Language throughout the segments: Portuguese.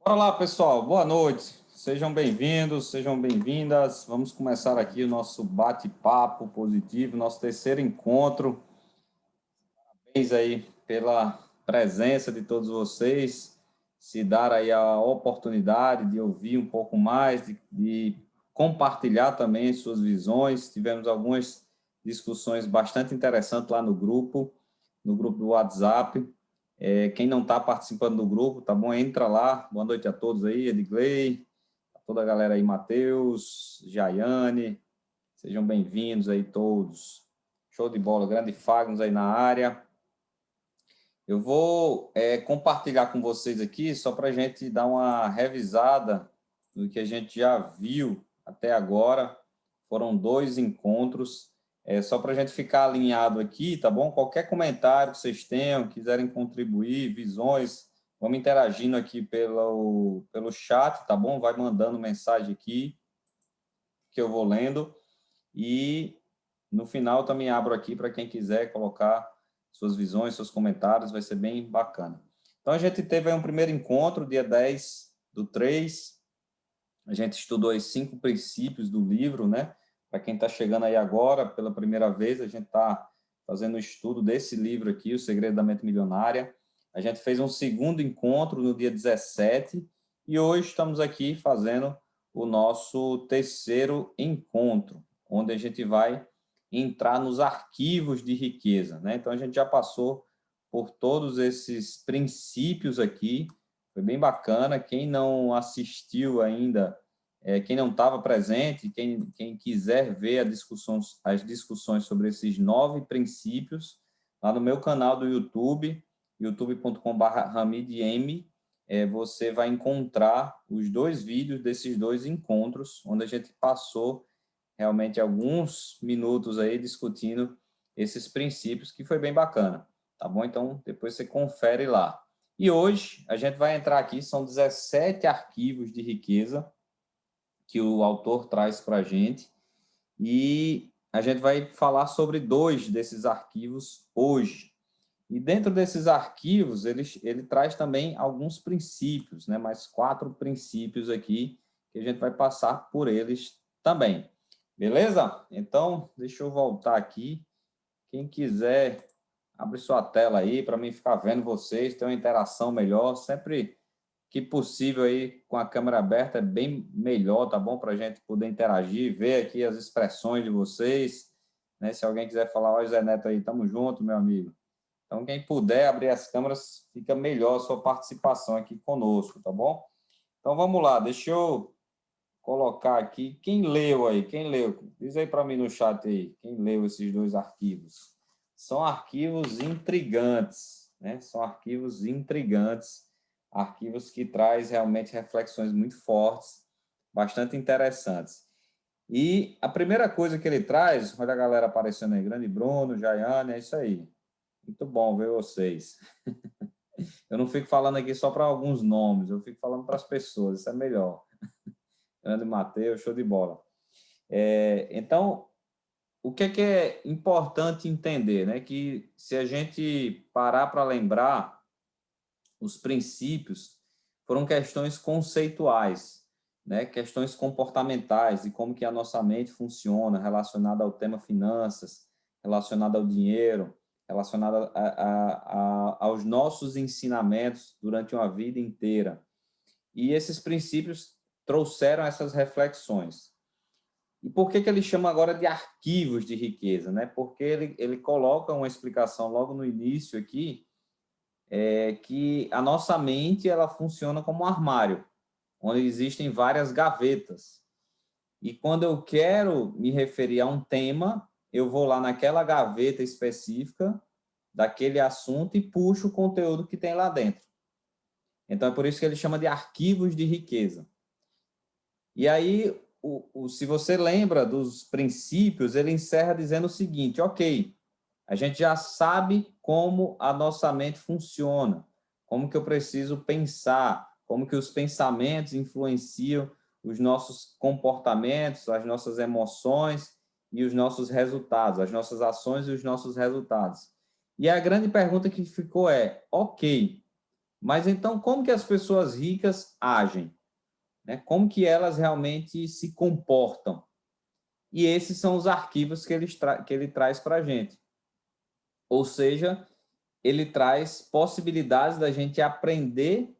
Bora lá, pessoal. Boa noite. Sejam bem-vindos, sejam bem-vindas. Vamos começar aqui o nosso bate-papo positivo, nosso terceiro encontro. Parabéns aí pela presença de todos vocês, se dar aí a oportunidade de ouvir um pouco mais, de compartilhar também suas visões. Tivemos algumas discussões bastante interessantes lá no grupo do WhatsApp. Quem não está participando do grupo, tá bom? Entra lá. Boa noite a todos aí, Edgley, a toda a galera aí, Matheus, Jaiane, sejam bem-vindos aí todos. Show de bola, grande Fagnos aí na área. Eu vou compartilhar com vocês aqui, só para a gente dar uma revisada do que a gente já viu até agora. Foram 2 encontros, só para a gente ficar alinhado aqui, tá bom? Qualquer comentário que vocês tenham, quiserem contribuir, visões, vamos interagindo aqui pelo chat, tá bom? Vai mandando mensagem aqui, que eu vou lendo. E no final também abro aqui para quem quiser colocar suas visões, seus comentários, vai ser bem bacana. Então, a gente teve aí um primeiro encontro, dia 10/3. A gente estudou os 5 princípios do livro, né? Para quem está chegando aí agora, pela primeira vez, a gente está fazendo o estudo desse livro aqui, O Segredo da Mente Milionária. A gente fez um segundo encontro no dia 17 e hoje estamos aqui fazendo o nosso terceiro encontro, onde a gente vai entrar nos arquivos de riqueza, né? Então, a gente já passou por todos esses princípios aqui, foi bem bacana. Quem não assistiu ainda, quem não estava presente, quem quiser ver as discussões sobre esses 9 princípios, lá no meu canal do YouTube, youtube.com/hamidm, você vai encontrar os 2 vídeos desses 2 encontros, onde a gente passou realmente alguns minutos aí discutindo esses princípios, que foi bem bacana, tá bom? Então, depois você confere lá. E hoje a gente vai entrar aqui, são 17 arquivos de riqueza que o autor traz para a gente, e a gente vai falar sobre 2 desses arquivos hoje. E dentro desses arquivos, ele traz também alguns princípios, né? Mais 4 princípios aqui, que a gente vai passar por eles também. Beleza? Então, deixa eu voltar aqui. Quem quiser, abre sua tela aí para mim ficar vendo vocês, ter uma interação melhor. Sempre que possível aí com a câmera aberta é bem melhor, tá bom? Para a gente poder interagir, ver aqui as expressões de vocês, né? Se alguém quiser falar, ó, Zé Neto aí, tamo junto, meu amigo. Então, quem puder abrir as câmeras, fica melhor a sua participação aqui conosco, tá bom? Então, vamos lá, deixa eu colocar aqui. Quem leu aí? Quem leu? Diz aí para mim no chat aí, quem leu esses 2 arquivos? São arquivos intrigantes, né? São arquivos intrigantes, arquivos que traz realmente reflexões muito fortes, bastante interessantes. E a primeira coisa que ele traz, olha a galera aparecendo aí, grande Bruno, Jaiane, é isso aí. Muito bom ver vocês. Eu não fico falando aqui só para alguns nomes, eu fico falando para as pessoas, isso é melhor. Grande Matheus, show de bola. Então, o que é importante entender, né? Que se a gente parar para lembrar, os princípios foram questões conceituais, né? Questões comportamentais, de como que a nossa mente funciona, relacionada ao tema finanças, relacionada ao dinheiro, relacionada aos nossos ensinamentos durante uma vida inteira. E esses princípios trouxeram essas reflexões. E por que ele chama agora de arquivos de riqueza, né? Porque ele coloca uma explicação logo no início aqui, que a nossa mente ela funciona como um armário, onde existem várias gavetas. E quando eu quero me referir a um tema, eu vou lá naquela gaveta específica daquele assunto e puxo o conteúdo que tem lá dentro. Então, é por isso que ele chama de arquivos de riqueza. E aí, se você lembra dos princípios, ele encerra dizendo o seguinte: ok, a gente já sabe como a nossa mente funciona, como que eu preciso pensar, como que os pensamentos influenciam os nossos comportamentos, as nossas emoções e os nossos resultados, as nossas ações e os nossos resultados. E a grande pergunta que ficou é: ok, Mas então, como que as pessoas ricas agem? Né? Como que elas realmente se comportam? E esses são os arquivos que ele traz para a gente. Ou seja, ele traz possibilidades da gente aprender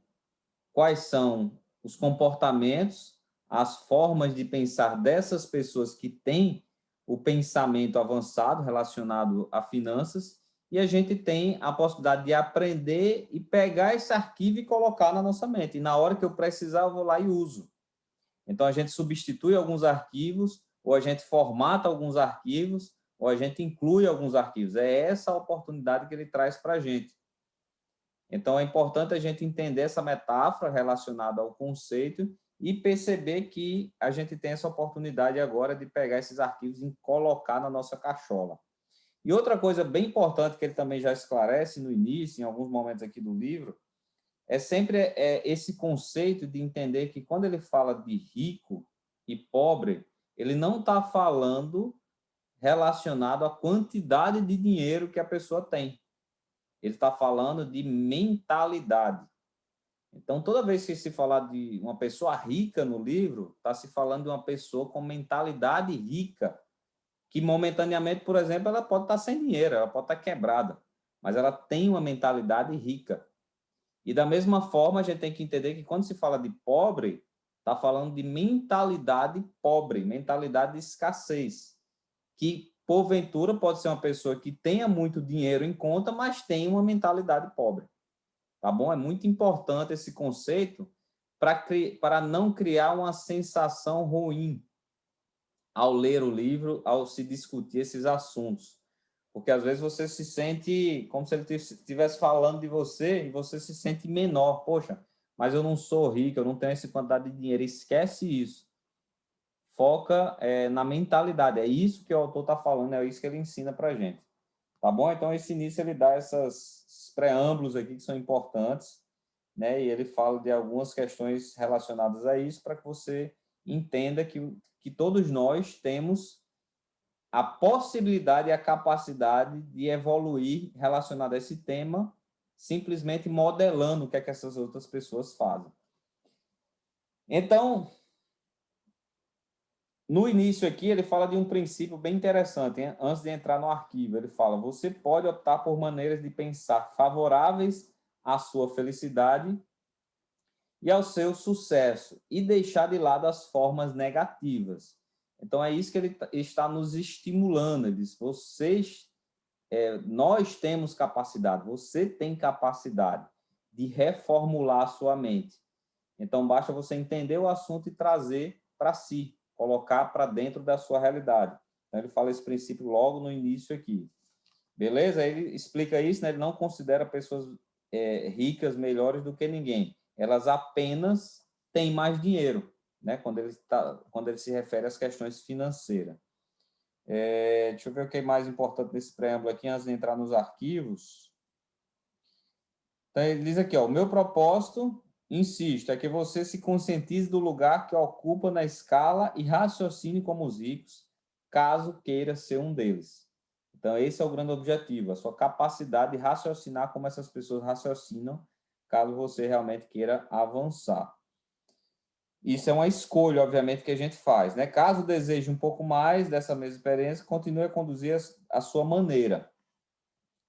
quais são os comportamentos, as formas de pensar dessas pessoas que têm o pensamento avançado relacionado a finanças, e a gente tem a possibilidade de aprender e pegar esse arquivo e colocar na nossa mente. E na hora que eu precisar, eu vou lá e uso. Então, a gente substitui alguns arquivos, ou a gente formata alguns arquivos, ou a gente inclui alguns arquivos. É essa a oportunidade que ele traz para a gente. Então, é importante a gente entender essa metáfora relacionada ao conceito e perceber que a gente tem essa oportunidade agora de pegar esses arquivos e colocar na nossa cachola. E outra coisa bem importante que ele também já esclarece no início, em alguns momentos aqui do livro, é sempre esse conceito de entender que quando ele fala de rico e pobre, ele não está falando relacionado à quantidade de dinheiro que a pessoa tem. Ele está falando de mentalidade. Então, toda vez que se falar de uma pessoa rica no livro, está se falando de uma pessoa com mentalidade rica, que momentaneamente, por exemplo, ela pode estar sem dinheiro, ela pode estar quebrada, mas ela tem uma mentalidade rica. E da mesma forma, a gente tem que entender que quando se fala de pobre, está falando de mentalidade pobre, mentalidade de escassez, que porventura pode ser uma pessoa que tenha muito dinheiro em conta, mas tem uma mentalidade pobre. Tá bom? É muito importante esse conceito para não criar uma sensação ruim ao ler o livro, ao se discutir esses assuntos. Porque às vezes você se sente como se ele estivesse falando de você e você se sente menor. Poxa, mas eu não sou rico, eu não tenho essa quantidade de dinheiro. Esquece isso. Foca na mentalidade. É isso que o autor está falando, é isso que ele ensina para a gente. Tá bom? Então, esse início ele dá esses preâmbulos aqui que são importantes, né? E ele fala de algumas questões relacionadas a isso para que você entenda que todos nós temos a possibilidade e a capacidade de evoluir relacionado a esse tema, simplesmente modelando o que é que essas outras pessoas fazem. Então, no início aqui, ele fala de um princípio bem interessante, hein? Antes de entrar no arquivo. Ele fala, você pode optar por maneiras de pensar favoráveis à sua felicidade e ao seu sucesso e deixar de lado as formas negativas. Então, é isso que ele está nos estimulando. Ele diz, nós temos capacidade, você tem capacidade de reformular a sua mente. Então, basta você entender o assunto e trazer para si, colocar para dentro da sua realidade. Então, ele fala esse princípio logo no início aqui. Beleza? Ele explica isso, né? Ele não considera pessoas ricas melhores do que ninguém. Elas apenas têm mais dinheiro, né? Quando ele se refere às questões financeiras. Deixa eu ver o que é mais importante nesse preâmbulo aqui, antes de entrar nos arquivos. Então, ele diz aqui, ó, o meu propósito, insisto, é que você se conscientize do lugar que ocupa na escala e raciocine como os ricos, caso queira ser um deles. Então, esse é o grande objetivo, a sua capacidade de raciocinar como essas pessoas raciocinam, caso você realmente queira avançar. Isso é uma escolha, obviamente, que a gente faz, né? Caso deseje um pouco mais dessa mesma experiência, continue a conduzir a sua maneira.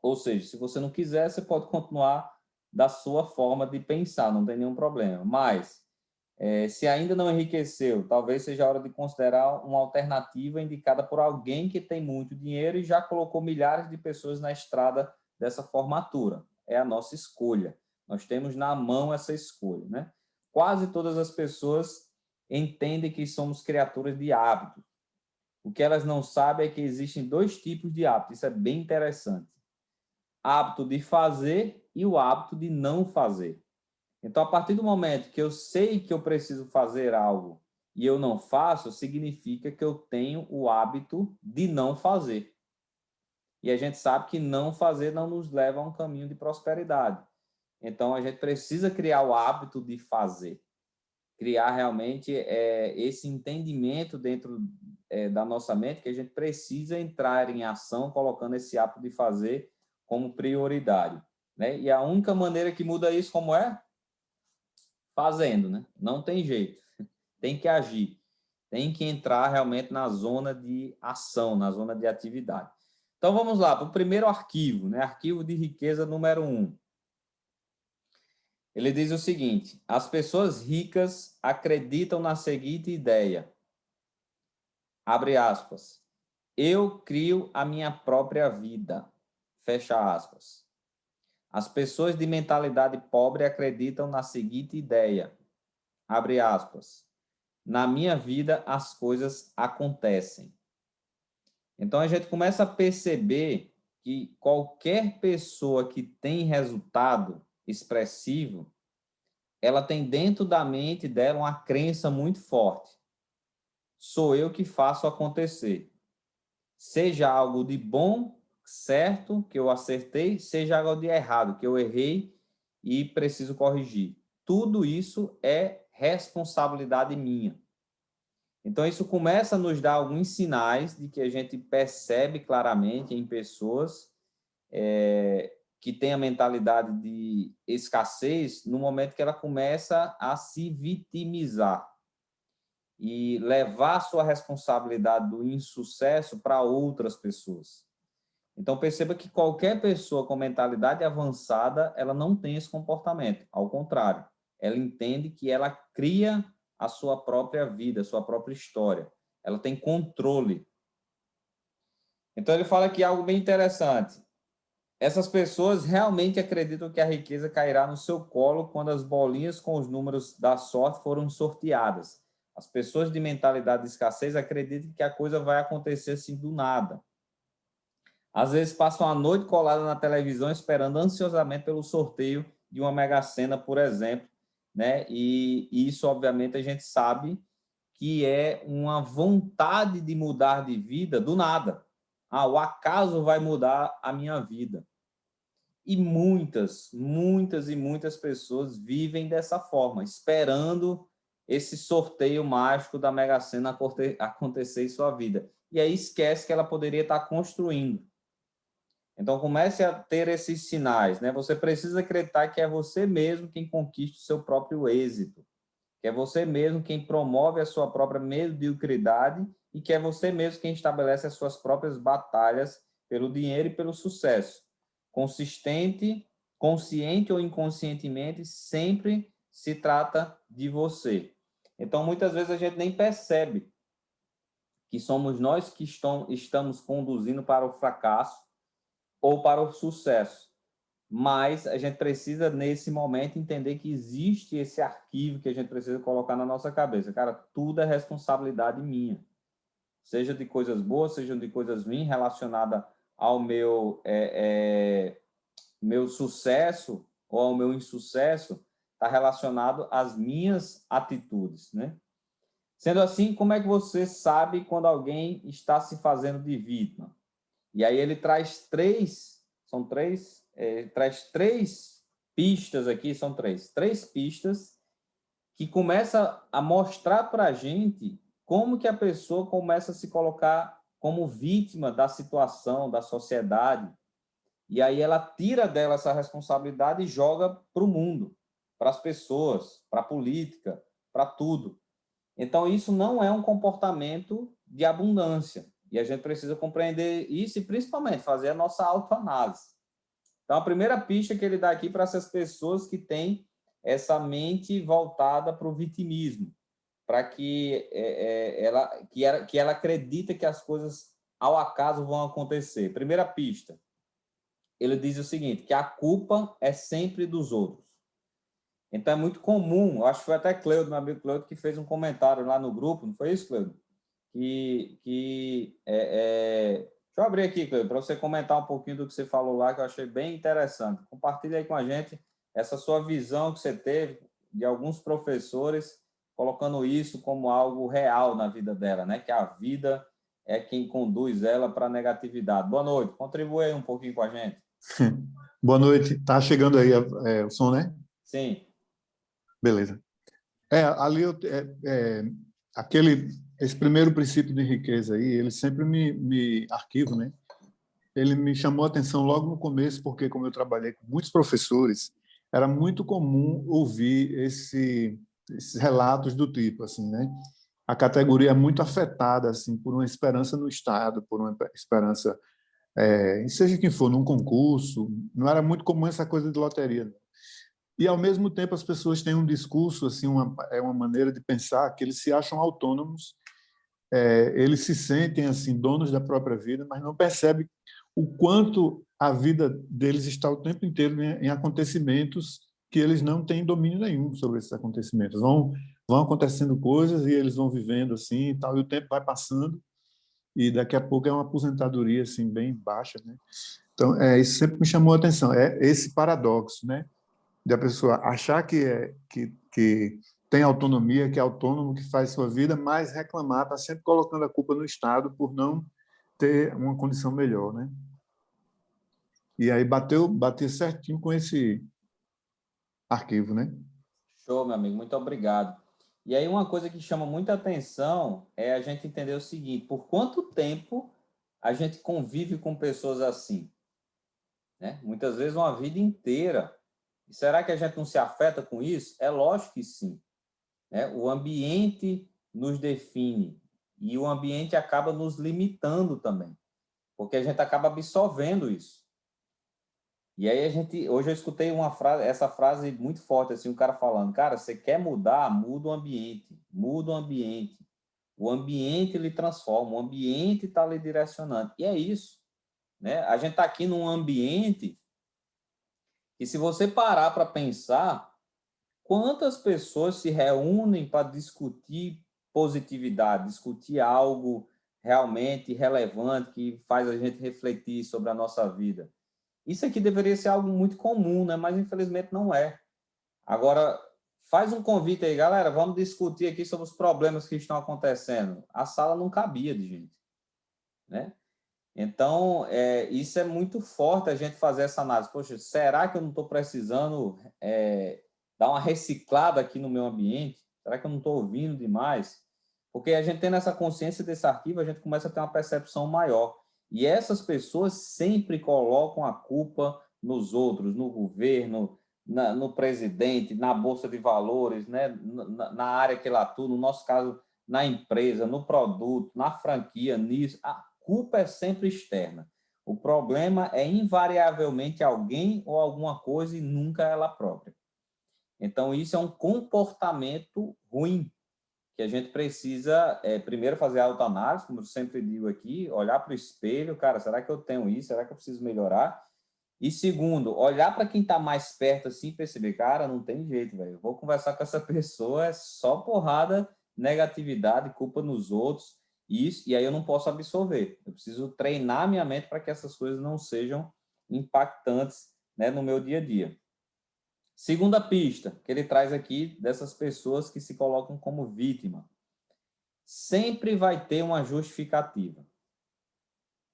Ou seja, se você não quiser, você pode continuar da sua forma de pensar, não tem nenhum problema. Mas, se ainda não enriqueceu, talvez seja a hora de considerar uma alternativa indicada por alguém que tem muito dinheiro e já colocou milhares de pessoas na estrada dessa formatura. É a nossa escolha. Nós temos na mão essa escolha, né? Quase todas as pessoas entendem que somos criaturas de hábito. O que elas não sabem é que existem dois tipos de hábito. Isso é bem interessante. Hábito de fazer e o hábito de não fazer. Então, a partir do momento que eu sei que eu preciso fazer algo e eu não faço, significa que eu tenho o hábito de não fazer. E a gente sabe que não fazer não nos leva a um caminho de prosperidade. Então, a gente precisa criar o hábito de fazer. Criar realmente esse entendimento dentro da nossa mente que a gente precisa entrar em ação colocando esse hábito de fazer como prioridade. né? E a única maneira que muda isso, como é? Fazendo, né? Não tem jeito. Tem que agir. Tem que entrar realmente na zona de ação, na zona de atividade. Então, vamos lá para o primeiro arquivo, né? Arquivo de riqueza número 1. Ele diz o seguinte: as pessoas ricas acreditam na seguinte ideia. Abre aspas. Eu crio a minha própria vida. Fecha aspas. As pessoas de mentalidade pobre acreditam na seguinte ideia. Abre aspas. Na minha vida as coisas acontecem. Então a gente começa a perceber que qualquer pessoa que tem resultado expressivo, ela tem dentro da mente dela uma crença muito forte. Sou eu que faço acontecer. Seja algo de bom, certo, que eu acertei, seja algo de errado, que eu errei e preciso corrigir. Tudo isso é responsabilidade minha. Então, isso começa a nos dar alguns sinais de que a gente percebe claramente em pessoas que têm a mentalidade de escassez no momento que ela começa a se vitimizar e levar a sua responsabilidade do insucesso para outras pessoas. Então, perceba que qualquer pessoa com mentalidade avançada, ela não tem esse comportamento. Ao contrário, ela entende que ela cria a sua própria vida, a sua própria história. Ela tem controle. Então, ele fala aqui algo bem interessante. Essas pessoas realmente acreditam que a riqueza cairá no seu colo quando as bolinhas com os números da sorte foram sorteadas. As pessoas de mentalidade de escassez acreditam que a coisa vai acontecer assim do nada. Às vezes passam a noite colada na televisão esperando ansiosamente pelo sorteio de uma Mega Sena, por exemplo, né? E isso, obviamente, a gente sabe que é uma vontade de mudar de vida do nada. Ah, o acaso vai mudar a minha vida. E muitas pessoas vivem dessa forma, esperando esse sorteio mágico da Mega Sena acontecer em sua vida. E aí esquece que ela poderia estar construindo. Então, comece a ter esses sinais, né? Você precisa acreditar que é você mesmo quem conquista o seu próprio êxito, que é você mesmo quem promove a sua própria mediocridade e que é você mesmo quem estabelece as suas próprias batalhas pelo dinheiro e pelo sucesso. Consistente, consciente ou inconscientemente, sempre se trata de você. Então, muitas vezes a gente nem percebe que somos nós que estamos conduzindo para o fracasso ou para o sucesso. Mas a gente precisa, nesse momento, entender que existe esse arquivo que a gente precisa colocar na nossa cabeça. Cara, tudo é responsabilidade minha. Seja de coisas boas, seja de coisas ruins, relacionada ao meu sucesso ou ao meu insucesso, está relacionado às minhas atitudes, né? Sendo assim, como é que você sabe quando alguém está se fazendo de vítima? E aí ele traz traz três pistas aqui, são três pistas que começa a mostrar para a gente como que a pessoa começa a se colocar como vítima da situação, da sociedade, e aí ela tira dela essa responsabilidade e joga para o mundo, para as pessoas, para a política, para tudo. Então, isso não é um comportamento de abundância. E a gente precisa compreender isso e, principalmente, fazer a nossa autoanálise. Então, a primeira pista que ele dá aqui para essas pessoas que têm essa mente voltada para o vitimismo, para que ela acredita que as coisas ao acaso vão acontecer. Primeira pista, ele diz o seguinte, que a culpa é sempre dos outros. Então é muito comum, acho que foi até Cleudo, meu amigo Cleudo, que fez um comentário lá no grupo, não foi isso, Cleudo? Deixa eu abrir aqui, Cleudo, para você comentar um pouquinho do que você falou lá, que eu achei bem interessante. Compartilha aí com a gente essa sua visão que você teve de alguns professores colocando isso como algo real na vida dela, né? Que a vida é quem conduz ela para a negatividade. Boa noite, contribui aí um pouquinho com a gente. Boa noite. Tá chegando aí o som, né? Sim. Beleza. Ali esse primeiro princípio de riqueza aí, ele sempre me arquivo, né? ele me chamou a atenção logo no começo, porque como eu trabalhei com muitos professores, era muito comum ouvir esses relatos do tipo, assim, né? A categoria é muito afetada, assim, por uma esperança no Estado, por uma esperança, seja quem for, num concurso. Não era muito comum essa coisa de loteria. E, ao mesmo tempo, as pessoas têm um discurso, assim, uma maneira de pensar que eles se acham autônomos, eles se sentem assim donos da própria vida, mas não percebem o quanto a vida deles está o tempo inteiro em acontecimentos que eles não têm domínio nenhum sobre esses acontecimentos. Vão acontecendo coisas e eles vão vivendo assim e tal, e o tempo vai passando e daqui a pouco é uma aposentadoria assim bem baixa, né? Então, isso sempre me chamou a atenção, é esse paradoxo, né? De a pessoa achar que tem autonomia, que é autônomo, que faz sua vida, mas reclamar, está sempre colocando a culpa no Estado por não ter uma condição melhor, né? E aí bateu certinho com esse arquivo, né? Show, meu amigo, muito obrigado. E aí uma coisa que chama muita atenção é a gente entender o seguinte, por quanto tempo a gente convive com pessoas assim, né? Muitas vezes uma vida inteira. E será que a gente não se afeta com isso? É lógico que sim, né? O ambiente nos define e o ambiente acaba nos limitando também, porque a gente acaba absorvendo isso. E aí hoje eu escutei essa frase muito forte assim, um cara falando, cara, você quer mudar, muda o ambiente, muda o ambiente. O ambiente lhe transforma, o ambiente está lhe direcionando. E é isso, né? A gente está aqui num ambiente e se você parar para pensar, quantas pessoas se reúnem para discutir positividade, discutir algo realmente relevante que faz a gente refletir sobre a nossa vida. Isso aqui deveria ser algo muito comum, né? Mas infelizmente não é. Agora, faz um convite aí, galera, vamos discutir aqui sobre os problemas que estão acontecendo. A sala não cabia de gente, né? Então, isso é muito forte a gente fazer essa análise. Poxa, será que eu não estou precisando dar uma reciclada aqui no meu ambiente? Será que eu não estou ouvindo demais? Porque a gente tendo essa consciência desse arquivo, a gente começa a ter uma percepção maior. E essas pessoas sempre colocam a culpa nos outros, no governo, no presidente, na bolsa de valores, né? na área que ele atua, no nosso caso, na empresa, no produto, na franquia, nisso. A culpa é sempre externa. O problema é invariavelmente alguém ou alguma coisa e nunca ela própria. Então, isso é um comportamento ruim que a gente precisa, primeiro, fazer autoanálise, como eu sempre digo aqui, olhar para o espelho, cara, será que eu tenho isso? Será que eu preciso melhorar? E segundo, olhar para quem está mais perto assim e perceber, cara, não tem jeito, velho. Eu vou conversar com essa pessoa, é só porrada, negatividade, culpa nos outros, isso, e aí eu não posso absorver. Eu preciso treinar minha mente para que essas coisas não sejam impactantes, né, no meu dia a dia. Segunda pista que ele traz aqui dessas pessoas que se colocam como vítima. Sempre vai ter uma justificativa.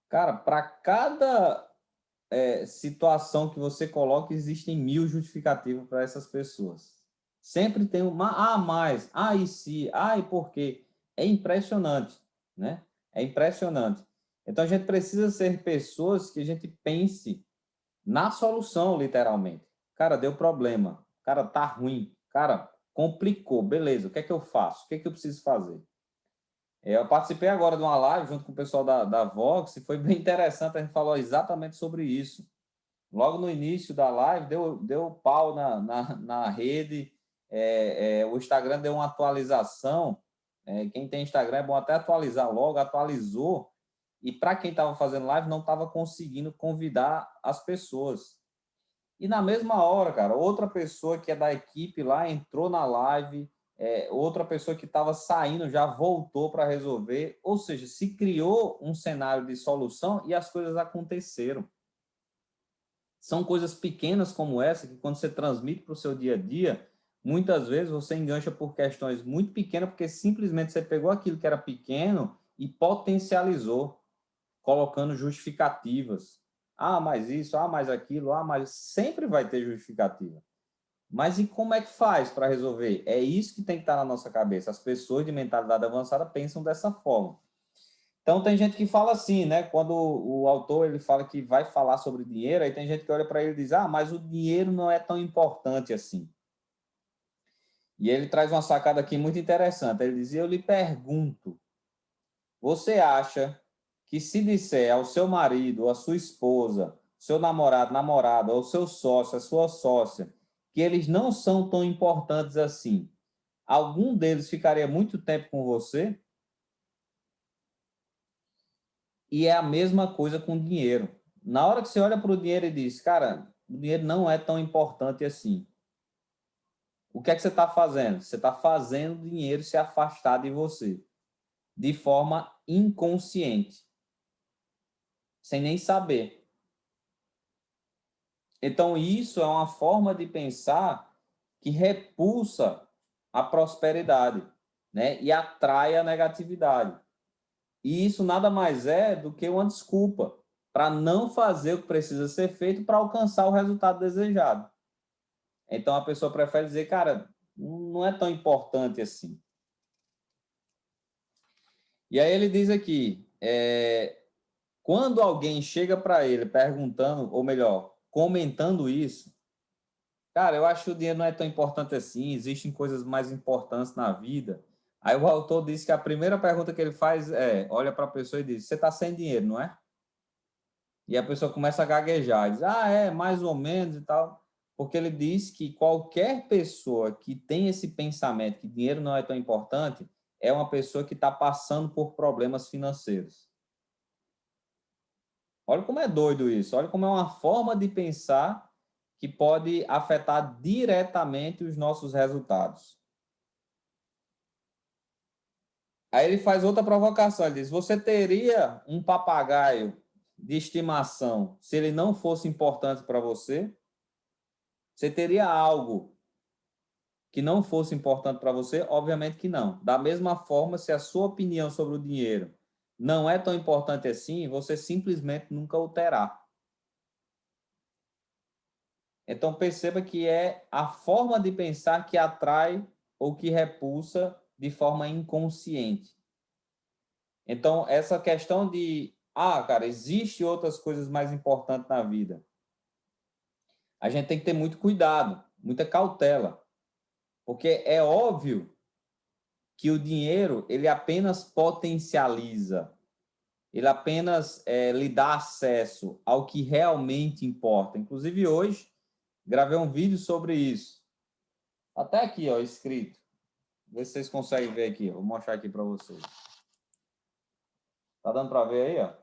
Cara, para cada situação que você coloca, existem 1000 justificativas para essas pessoas. Sempre tem uma, mais, e se, e por quê? É impressionante, né? É impressionante. Então, a gente precisa ser pessoas que a gente pense na solução, literalmente. Cara, deu problema. Cara, tá ruim. Cara, complicou. Beleza, o que é que eu faço? O que é que eu preciso fazer? Eu participei agora de uma live junto com o pessoal da Vox e foi bem interessante. A gente falou exatamente sobre isso. Logo no início da live, deu pau na rede. O Instagram deu uma atualização. Quem tem Instagram é bom até atualizar logo. Atualizou. E para quem estava fazendo live, não estava conseguindo convidar as pessoas. E na mesma hora, cara, outra pessoa que é da equipe lá entrou na live, outra pessoa que estava saindo já voltou para resolver. Ou seja, se criou um cenário de solução e as coisas aconteceram. São coisas pequenas como essa que, quando você transmite para o seu dia a dia, muitas vezes você engancha por questões muito pequenas, porque simplesmente você pegou aquilo que era pequeno e potencializou, colocando justificativas. Mais isso, mais aquilo, mais. Sempre vai ter justificativa. Mas e como é que faz para resolver? É isso que tem que estar na nossa cabeça. As pessoas de mentalidade avançada pensam dessa forma. Então, tem gente que fala assim, né? Quando o autor ele fala que vai falar sobre dinheiro, aí tem gente que olha para ele e diz, ah, mas o dinheiro não é tão importante assim. E ele traz uma sacada aqui muito interessante. Ele diz, eu lhe pergunto, você acha que se disser ao seu marido, ou à sua esposa, seu namorado, namorada, ou seu sócio, a sua sócia, que eles não são tão importantes assim, algum deles ficaria muito tempo com você? E é a mesma coisa com dinheiro. Na hora que você olha para o dinheiro e diz, cara, o dinheiro não é tão importante assim. O que é que você está fazendo? Você está fazendo o dinheiro se afastar de você, de forma inconsciente, sem nem saber. Então, isso é uma forma de pensar que repulsa a prosperidade, né? E atrai a negatividade. E isso nada mais é do que uma desculpa para não fazer o que precisa ser feito para alcançar o resultado desejado. Então a pessoa prefere dizer, cara, não é tão importante assim. E aí ele diz aqui, quando alguém chega para ele perguntando, ou melhor, comentando isso, cara, eu acho que o dinheiro não é tão importante assim, existem coisas mais importantes na vida. Aí o autor diz que a primeira pergunta que ele faz olha para a pessoa e diz, você está sem dinheiro, não é? E a pessoa começa a gaguejar, diz, ah, é, mais ou menos e tal. Porque ele diz que qualquer pessoa que tem esse pensamento que dinheiro não é tão importante é uma pessoa que está passando por problemas financeiros. Olha como é doido isso, olha como é uma forma de pensar que pode afetar diretamente os nossos resultados. Aí ele faz outra provocação, ele diz, você teria um papagaio de estimação se ele não fosse importante para você? Você teria algo que não fosse importante para você? Obviamente que não. Da mesma forma, se a sua opinião sobre o dinheiro não é tão importante assim, você simplesmente nunca o terá. Então perceba que é a forma de pensar que atrai ou que repulsa de forma inconsciente. Então essa questão de, cara, existe outras coisas mais importantes na vida. A gente tem que ter muito cuidado, muita cautela, porque é óbvio que o dinheiro ele apenas potencializa, ele apenas lhe dá acesso ao que realmente importa. Inclusive hoje gravei um vídeo sobre isso. Até aqui, ó, escrito. Vê se vocês conseguem ver aqui. Vou mostrar aqui para vocês. Tá dando para ver aí, ó?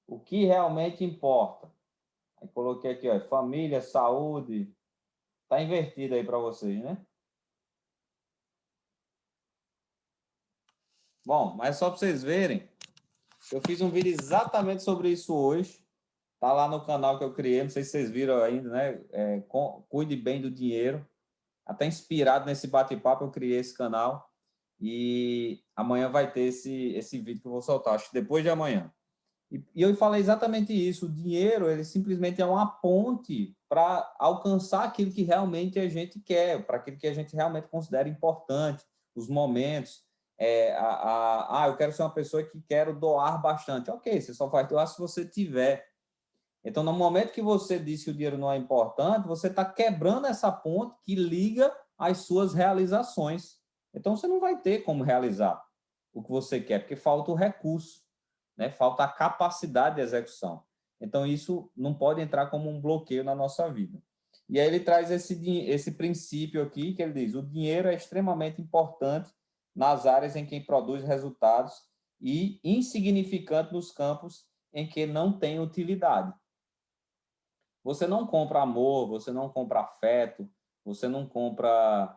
O que realmente importa. Aí coloquei aqui, ó, família, saúde. Tá invertido aí para vocês, né? Bom, mas só para vocês verem, eu fiz um vídeo exatamente sobre isso hoje. Tá lá no canal que eu criei, não sei se vocês viram ainda, né? Cuide bem do dinheiro. Até inspirado nesse bate-papo, eu criei esse canal. E amanhã vai ter esse vídeo que eu vou soltar, acho que depois de amanhã. E eu falei exatamente isso. O dinheiro, ele simplesmente é uma ponte para alcançar aquilo que realmente a gente quer, para aquilo que a gente realmente considera importante, os momentos. Eu quero ser uma pessoa que quero doar bastante. Ok, você só vai doar se você tiver. Então, no momento que você diz que o dinheiro não é importante, você está quebrando essa ponte que liga as suas realizações. Então, você não vai ter como realizar o que você quer, porque falta o recurso, né? Falta a capacidade de execução. Então, isso não pode entrar como um bloqueio na nossa vida. E aí ele traz esse princípio aqui, que ele diz, o dinheiro é extremamente importante nas áreas em que produz resultados e insignificante nos campos em que não tem utilidade. Você não compra amor, você não compra afeto, você não compra.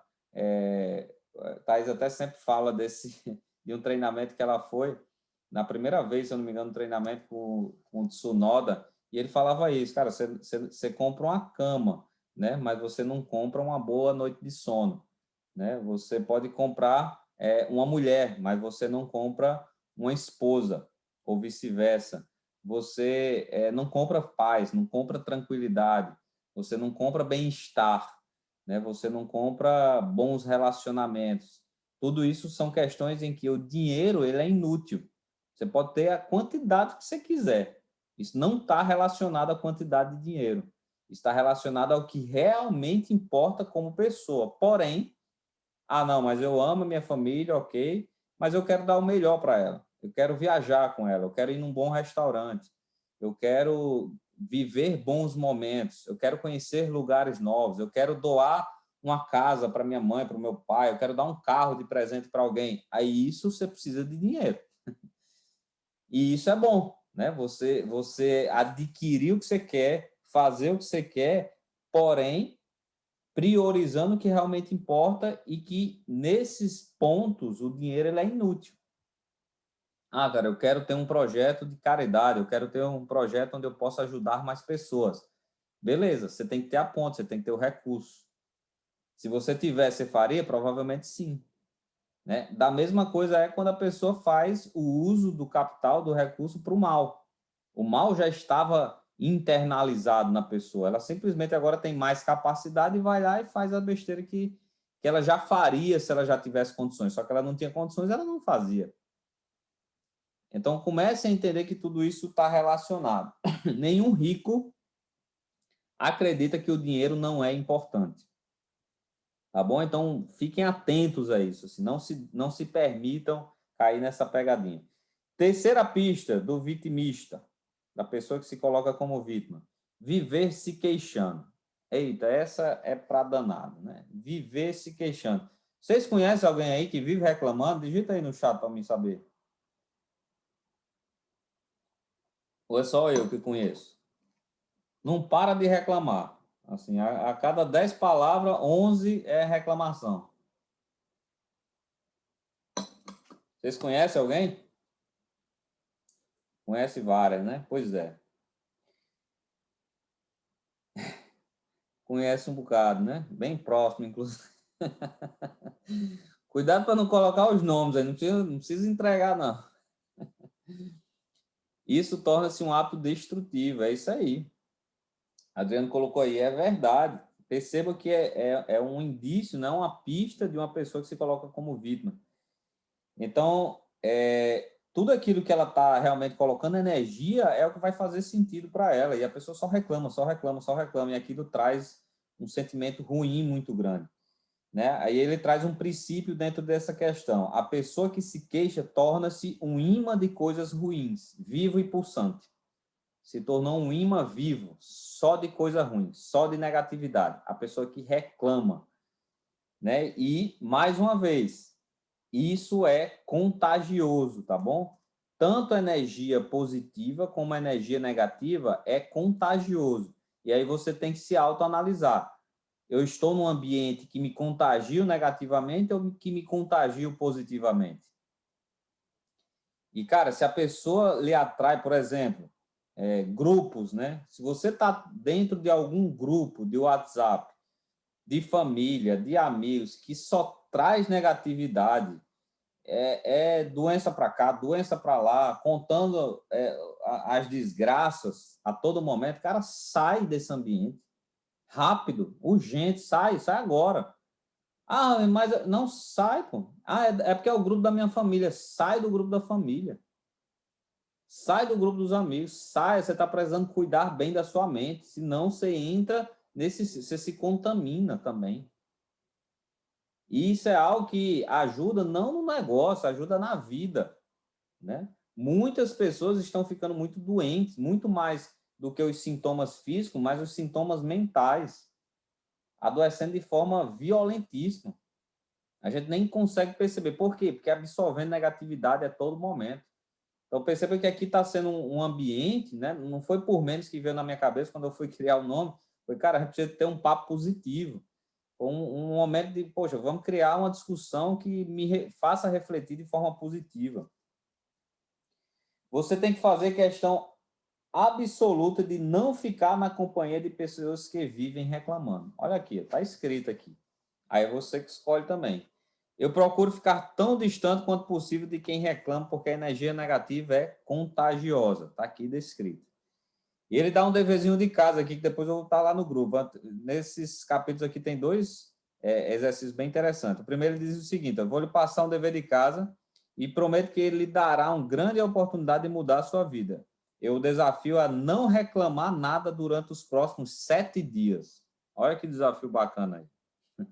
Thais até sempre fala de um treinamento que ela foi, na primeira vez, se eu não me engano, um treinamento com o Tsunoda, e ele falava isso, cara, você compra uma cama, né? Mas você não compra uma boa noite de sono, né? Você pode comprar uma mulher, mas você não compra uma esposa, ou vice-versa. Você não compra paz, não compra tranquilidade, você não compra bem-estar, né? Você não compra bons relacionamentos. Tudo isso são questões em que o dinheiro ele é inútil. Você pode ter a quantidade que você quiser. Isso não está relacionado à quantidade de dinheiro. Isso está relacionado ao que realmente importa como pessoa. Porém, não, mas eu amo a minha família, ok, mas eu quero dar o melhor para ela. Eu quero viajar com ela, eu quero ir num bom restaurante, eu quero viver bons momentos, eu quero conhecer lugares novos, eu quero doar uma casa para minha mãe, para o meu pai, eu quero dar um carro de presente para alguém. Aí isso você precisa de dinheiro. E isso é bom, né? Você adquirir o que você quer, fazer o que você quer, porém priorizando o que realmente importa e que nesses pontos o dinheiro ele é inútil. Cara, eu quero ter um projeto de caridade, eu quero ter um projeto onde eu possa ajudar mais pessoas. Beleza, você tem que ter a ponte, você tem que ter o recurso. Se você tiver, você faria? Provavelmente sim. Né? Da mesma coisa é quando a pessoa faz o uso do capital, do recurso para o mal. O mal já estava internalizado na pessoa. Ela simplesmente agora tem mais capacidade e vai lá e faz a besteira que ela já faria se ela já tivesse condições. Só que ela não tinha condições, ela não fazia. Então, comece a entender que tudo isso está relacionado. Nenhum rico acredita que o dinheiro não é importante. Tá bom? Então, fiquem atentos a isso. Assim, não se permitam cair nessa pegadinha. Terceira pista do vitimista, da pessoa que se coloca como vítima. Viver se queixando. Eita, essa é para danado, né? Viver se queixando. Vocês conhecem alguém aí que vive reclamando? Digita aí no chat para mim saber. Ou é só eu que conheço? Não para de reclamar. Assim, a cada 10 palavras, 11 é reclamação. Vocês conhecem alguém? Conhece várias, né? Pois é. Conhece um bocado, né? Bem próximo, inclusive. Cuidado para não colocar os nomes aí, não precisa entregar, não. Isso torna-se um ato destrutivo, é isso aí. Adriano colocou aí, é verdade. Perceba que é um indício, não uma pista de uma pessoa que se coloca como vítima. Então, tudo aquilo que ela está realmente colocando energia é o que vai fazer sentido para ela. E a pessoa só reclama, só reclama, só reclama. E aquilo traz um sentimento ruim muito grande. Né? Aí ele traz um princípio dentro dessa questão. A pessoa que se queixa torna-se um imã de coisas ruins, vivo e pulsante. Se tornou um imã vivo, só de coisa ruim, só de negatividade. A pessoa que reclama. Né? E, mais uma vez, isso é contagioso, tá bom? Tanto a energia positiva como a energia negativa é contagioso. E aí você tem que se autoanalisar. Eu estou num ambiente que me contagio negativamente ou que me contagio positivamente? E, cara, se a pessoa lhe atrai, por exemplo, grupos, né? Se você está dentro de algum grupo de WhatsApp, de família, de amigos, que só traz negatividade, doença para cá, doença para lá, contando as desgraças a todo momento, cara, sai desse ambiente. Rápido, urgente, sai agora. Mas não sai, pô. É porque é o grupo da minha família. Sai do grupo da família. Sai do grupo dos amigos. Sai, você está precisando cuidar bem da sua mente. Senão você entra você se contamina também. E isso é algo que ajuda não no negócio, ajuda na vida, né? Muitas pessoas estão ficando muito doentes, muito mais do que os sintomas físicos, mas os sintomas mentais, adoecendo de forma violentíssima. A gente nem consegue perceber. Por quê? Porque absorvendo negatividade a todo momento. Então, perceba que aqui está sendo um ambiente, né? Não foi por menos que veio na minha cabeça quando eu fui criar o nome. Foi, cara, a gente precisa ter um papo positivo. Um momento de, poxa, vamos criar uma discussão que me faça refletir de forma positiva. Você tem que fazer questão absoluta de não ficar na companhia de pessoas que vivem reclamando. Olha aqui, está escrito aqui. Aí você que escolhe também. Eu procuro ficar tão distante quanto possível de quem reclama, porque a energia negativa é contagiosa. Está aqui descrito. E ele dá um deverzinho de casa aqui, que depois eu vou estar lá no grupo. Nesses capítulos aqui tem dois exercícios bem interessantes. O primeiro ele diz o seguinte: eu vou lhe passar um dever de casa e prometo que ele lhe dará uma grande oportunidade de mudar a sua vida. Eu o desafio a não reclamar nada durante os próximos 7 dias. Olha que desafio bacana aí.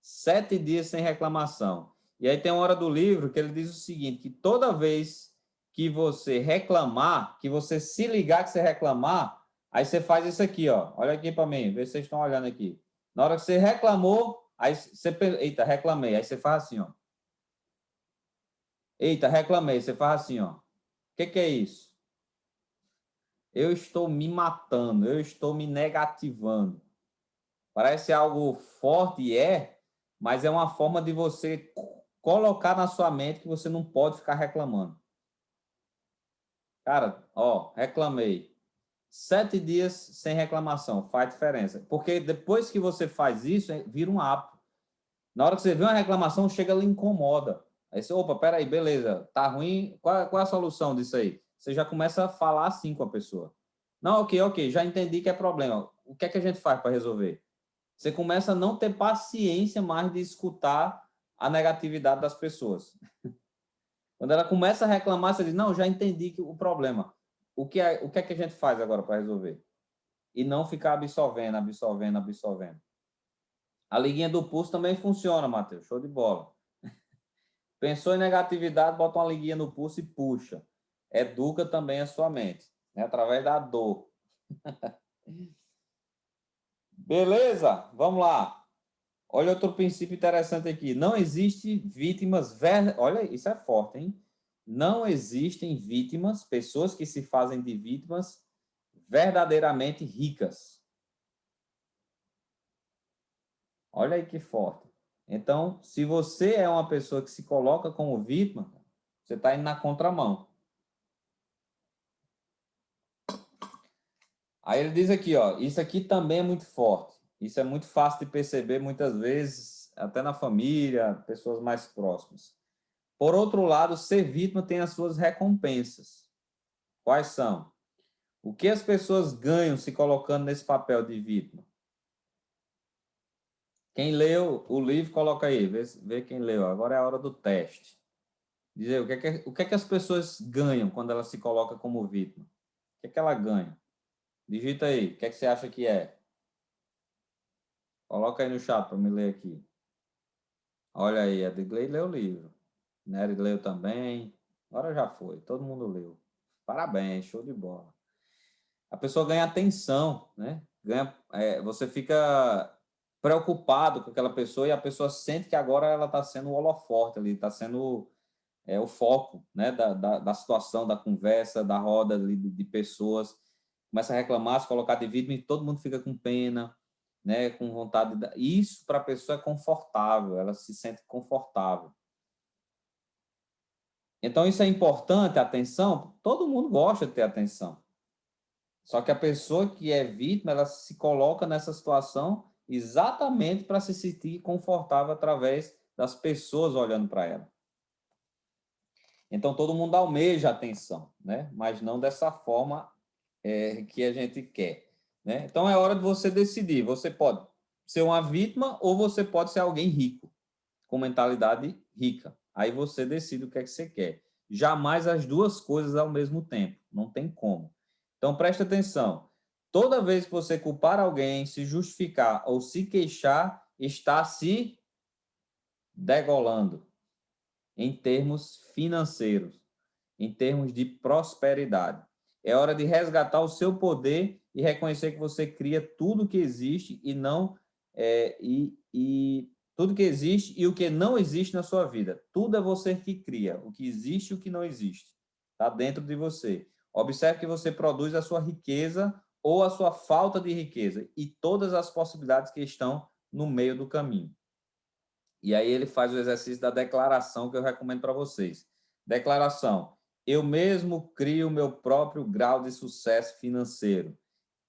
7 dias sem reclamação. E aí tem uma hora do livro que ele diz o seguinte, que toda vez que você reclamar, que você se ligar que você reclamar, aí você faz isso aqui, ó. Olha aqui para mim, vê se vocês estão olhando aqui. Na hora que você reclamou, aí você... Eita, reclamei. Aí você faz assim, ó. Eita, reclamei. Você faz assim, ó. O que é isso? Eu estou me matando, eu estou me negativando. Parece algo forte e mas é uma forma de você colocar na sua mente que você não pode ficar reclamando. Cara, ó, reclamei. 7 dias sem reclamação, faz diferença. Porque depois que você faz isso, vira um hábito. Na hora que você vê uma reclamação, chega ali e incomoda. Aí você, opa, peraí, beleza, tá ruim, qual é a solução disso aí? Você já começa a falar assim com a pessoa. Não, ok, já entendi que é problema. O que é que a gente faz para resolver? Você começa a não ter paciência mais de escutar a negatividade das pessoas. Quando ela começa a reclamar, você diz, não, já entendi o problema. O que é que a gente faz agora para resolver? E não ficar absorvendo. A liguinha do pulso também funciona, Matheus. Show de bola. Pensou em negatividade, bota uma liguinha no pulso e puxa. Educa também a sua mente, né? Através da dor. Beleza? Vamos lá. Olha outro princípio interessante aqui. Não existe vítimas... Olha, isso é forte, hein? Não existem vítimas, pessoas que se fazem de vítimas verdadeiramente ricas. Olha aí que forte. Então, se você é uma pessoa que se coloca como vítima, você está indo na contramão. Aí ele diz aqui, ó, isso aqui também é muito forte. Isso é muito fácil de perceber muitas vezes, até na família, pessoas mais próximas. Por outro lado, ser vítima tem as suas recompensas. Quais são? O que as pessoas ganham se colocando nesse papel de vítima? Quem leu o livro, coloca aí, vê quem leu. Agora é a hora do teste. Diz aí, o que é que as pessoas ganham quando elas se colocam como vítima? O que é que ela ganha? Digita aí, o que é que você acha que é? Coloca aí no chat para me ler aqui. Olha aí, a Edgley leu o livro. Nery leu também. Agora já foi, todo mundo leu. Parabéns, show de bola. A pessoa ganha atenção, né? Você fica preocupado com aquela pessoa e a pessoa sente que agora ela está sendo o holofote ali, está sendo o foco, né, da situação, da conversa, da roda ali de pessoas. Começa a reclamar, se colocar de vítima e todo mundo fica com pena, né, com vontade de... Isso para a pessoa é confortável, ela se sente confortável. Então isso é importante, a atenção, todo mundo gosta de ter atenção. Só que a pessoa que é vítima, ela se coloca nessa situação exatamente para se sentir confortável através das pessoas olhando para ela. Então, todo mundo almeja atenção, né? Mas não dessa forma que a gente quer, né? Então, é hora de você decidir. Você pode ser uma vítima ou você pode ser alguém rico, com mentalidade rica. Aí você decide o que é que você quer. Jamais as duas coisas ao mesmo tempo. Não tem como. Então, preste atenção. Toda vez que você culpar alguém, se justificar ou se queixar, está se degolando em termos financeiros, em termos de prosperidade. É hora de resgatar o seu poder e reconhecer que você cria tudo que existe e não tudo que existe e o que não existe na sua vida. Tudo é você que cria, o que existe e o que não existe. Está dentro de você. Observe que você produz a sua riqueza ou a sua falta de riqueza e todas as possibilidades que estão no meio do caminho. E aí ele faz o exercício da declaração que eu recomendo para vocês. Declaração: eu mesmo crio o meu próprio grau de sucesso financeiro.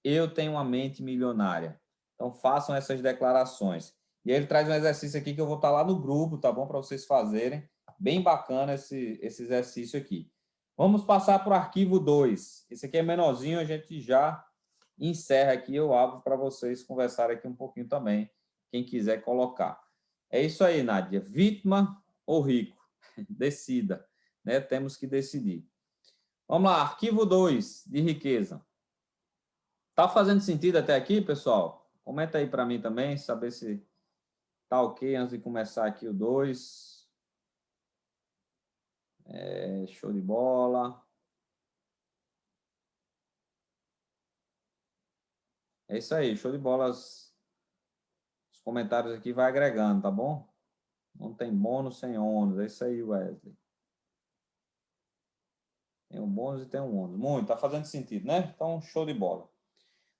Eu tenho uma mente milionária. Então façam essas declarações. E aí ele traz um exercício aqui que eu vou estar lá no grupo, tá bom? Para vocês fazerem. Bem bacana esse exercício aqui. Vamos passar para o arquivo 2. Esse aqui é menorzinho, a gente já encerra aqui. Eu abro para vocês conversarem aqui um pouquinho também, quem quiser colocar. É isso aí, Nádia. Vítima ou rico? decida, né? Temos que decidir. Vamos lá, arquivo 2 de riqueza. Tá fazendo sentido até aqui, pessoal? Comenta aí para mim também, saber se tá ok antes de começar aqui o 2. Show de bola. É isso aí, show de bola. Os comentários aqui vai agregando, tá bom? Não tem bônus sem ônus. É isso aí, Wesley. Tem um bônus e tem um ônus. Muito, tá fazendo sentido, né? Então, show de bola.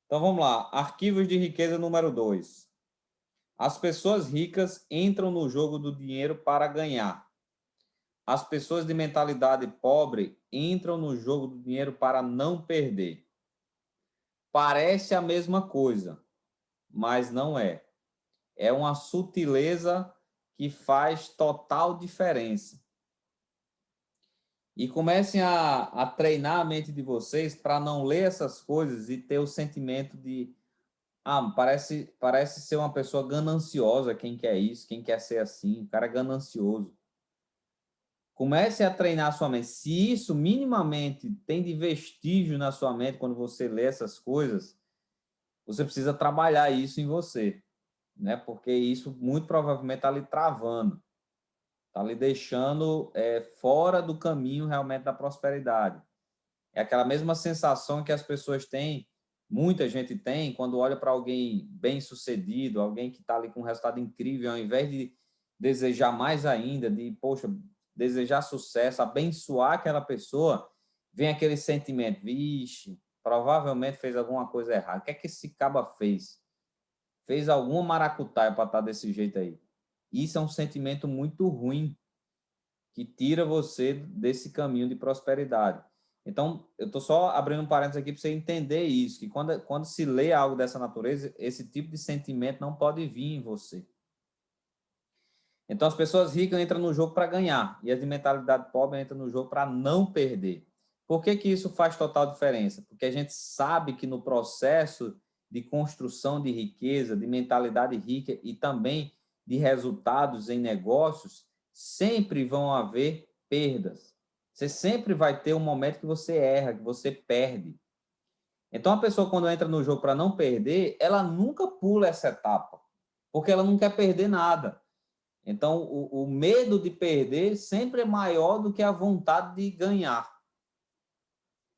Então, vamos lá. Arquivos de riqueza número 2. As pessoas ricas entram no jogo do dinheiro para ganhar. As pessoas de mentalidade pobre entram no jogo do dinheiro para não perder. Parece a mesma coisa, mas não é. É uma sutileza que faz total diferença. E comecem a treinar a mente de vocês para não ler essas coisas e ter o sentimento de parece ser uma pessoa gananciosa quem quer isso, quem quer ser assim, o cara é ganancioso. Comece a treinar a sua mente. Se isso minimamente tem de vestígio na sua mente quando você lê essas coisas, você precisa trabalhar isso em você, né? Porque isso muito provavelmente está lhe travando, está lhe deixando fora do caminho realmente da prosperidade. É aquela mesma sensação que as pessoas têm, muita gente tem, quando olha para alguém bem-sucedido, alguém que está ali com um resultado incrível, ao invés de desejar mais ainda, de, poxa, desejar sucesso, abençoar aquela pessoa, vem aquele sentimento, vixe, provavelmente fez alguma coisa errada. O que é que esse caba fez? Fez alguma maracutaia para estar desse jeito aí. Isso é um sentimento muito ruim, que tira você desse caminho de prosperidade. Então, eu estou só abrindo um parênteses aqui para você entender isso, que quando se lê algo dessa natureza, esse tipo de sentimento não pode vir em você. Então, as pessoas ricas entram no jogo para ganhar, e as de mentalidade pobre entram no jogo para não perder. Por que que isso faz total diferença? Porque a gente sabe que no processo de construção de riqueza, de mentalidade rica e também de resultados em negócios, sempre vão haver perdas. Você sempre vai ter um momento que você erra, que você perde. Então, a pessoa, quando entra no jogo para não perder, ela nunca pula essa etapa, porque ela não quer perder nada. Então, o medo de perder sempre é maior do que a vontade de ganhar.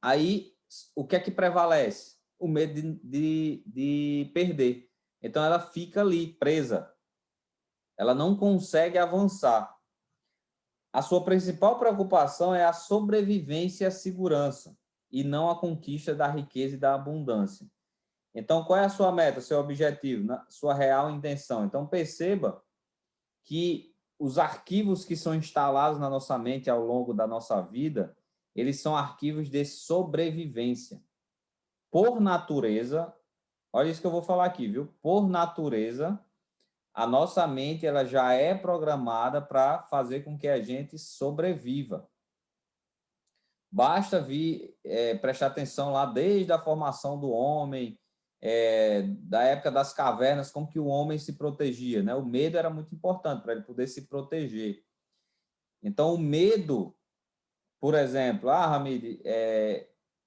Aí, o que é que prevalece? O medo de perder. Então, ela fica ali, presa. Ela não consegue avançar. A sua principal preocupação é a sobrevivência e a segurança, e não a conquista da riqueza e da abundância. Então, qual é a sua meta, seu objetivo, sua real intenção? Então, perceba que os arquivos que são instalados na nossa mente ao longo da nossa vida, eles são arquivos de sobrevivência. Por natureza, olha isso que eu vou falar aqui, viu? Por natureza, a nossa mente ela já é programada para fazer com que a gente sobreviva. Basta prestar atenção lá desde a formação do homem, da época das cavernas, como que o homem se protegia, né? O medo era muito importante para ele poder se proteger. Então, o medo, por exemplo, Hamid,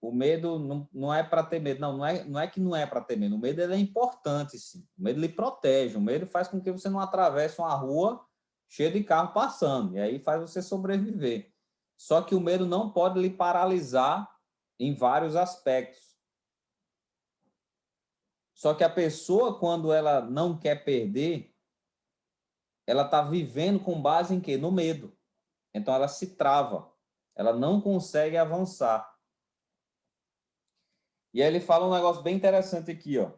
o medo não é para ter medo, não é que não é para ter medo, o medo ele é importante, sim. O medo lhe protege, o medo faz com que você não atravesse uma rua cheia de carro passando, e aí faz você sobreviver. Só que o medo não pode lhe paralisar em vários aspectos. Só que a pessoa, quando ela não quer perder, ela está vivendo com base em quê? No medo. Então ela se trava, ela não consegue avançar. E aí ele fala um negócio bem interessante aqui, ó.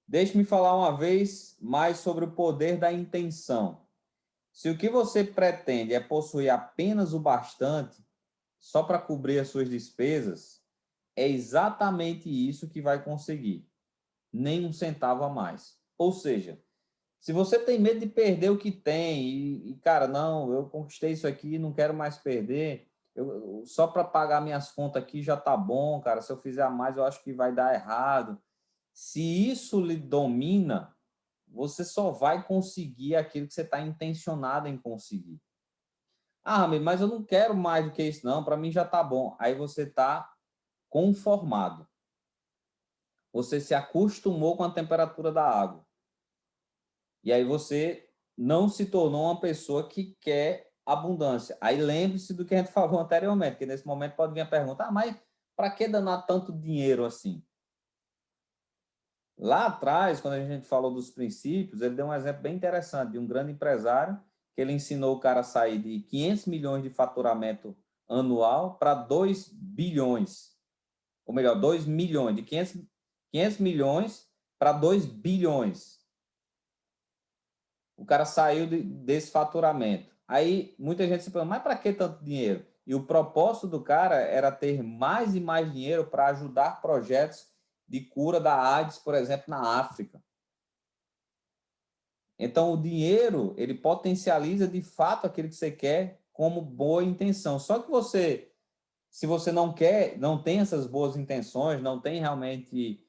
Deixe-me falar uma vez mais sobre o poder da intenção. Se o que você pretende é possuir apenas o bastante, só para cobrir as suas despesas, é exatamente isso que vai conseguir. Nem um centavo a mais. Ou seja, se você tem medo de perder o que tem cara, não, eu conquistei isso aqui, não quero mais perder, só para pagar minhas contas aqui já tá bom, cara, se eu fizer a mais eu acho que vai dar errado. Se isso lhe domina, você só vai conseguir aquilo que você está intencionado em conseguir. Ah, Ramiro, mas eu não quero mais do que isso, não. Para mim já está bom. Aí você está conformado. Você se acostumou com a temperatura da água. E aí você não se tornou uma pessoa que quer abundância. Aí lembre-se do que a gente falou anteriormente, que nesse momento pode vir a pergunta, ah, mas para que danar tanto dinheiro assim? Lá atrás, quando a gente falou dos princípios, ele deu um exemplo bem interessante de um grande empresário que ele ensinou o cara a sair de 500 milhões de faturamento anual para 2 bilhões. Ou melhor, 2 milhões, de 500 milhões para 2 bilhões. O cara saiu desse faturamento. Aí muita gente se pergunta, mas para que tanto dinheiro? E o propósito do cara era ter mais e mais dinheiro para ajudar projetos de cura da AIDS, por exemplo, na África. Então, o dinheiro, ele potencializa de fato aquilo que você quer como boa intenção. Só que você, se você não quer, não tem essas boas intenções, não tem realmente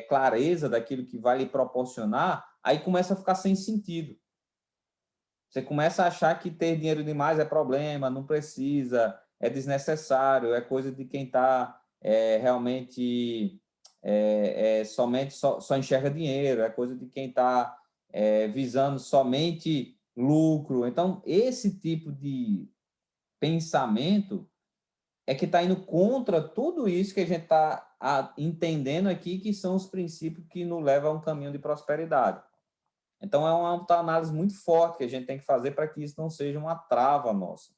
clareza daquilo que vai lhe proporcionar, aí começa a ficar sem sentido. Você começa a achar que ter dinheiro demais é problema, não precisa, é desnecessário, é coisa de quem está realmente somente só enxerga dinheiro, é coisa de quem está visando somente lucro. Então, esse tipo de pensamento é que está indo contra tudo isso que a gente está entendendo aqui, que são os princípios que nos levam a um caminho de prosperidade. Então, é uma autoanálise muito forte que a gente tem que fazer para que isso não seja uma trava nossa.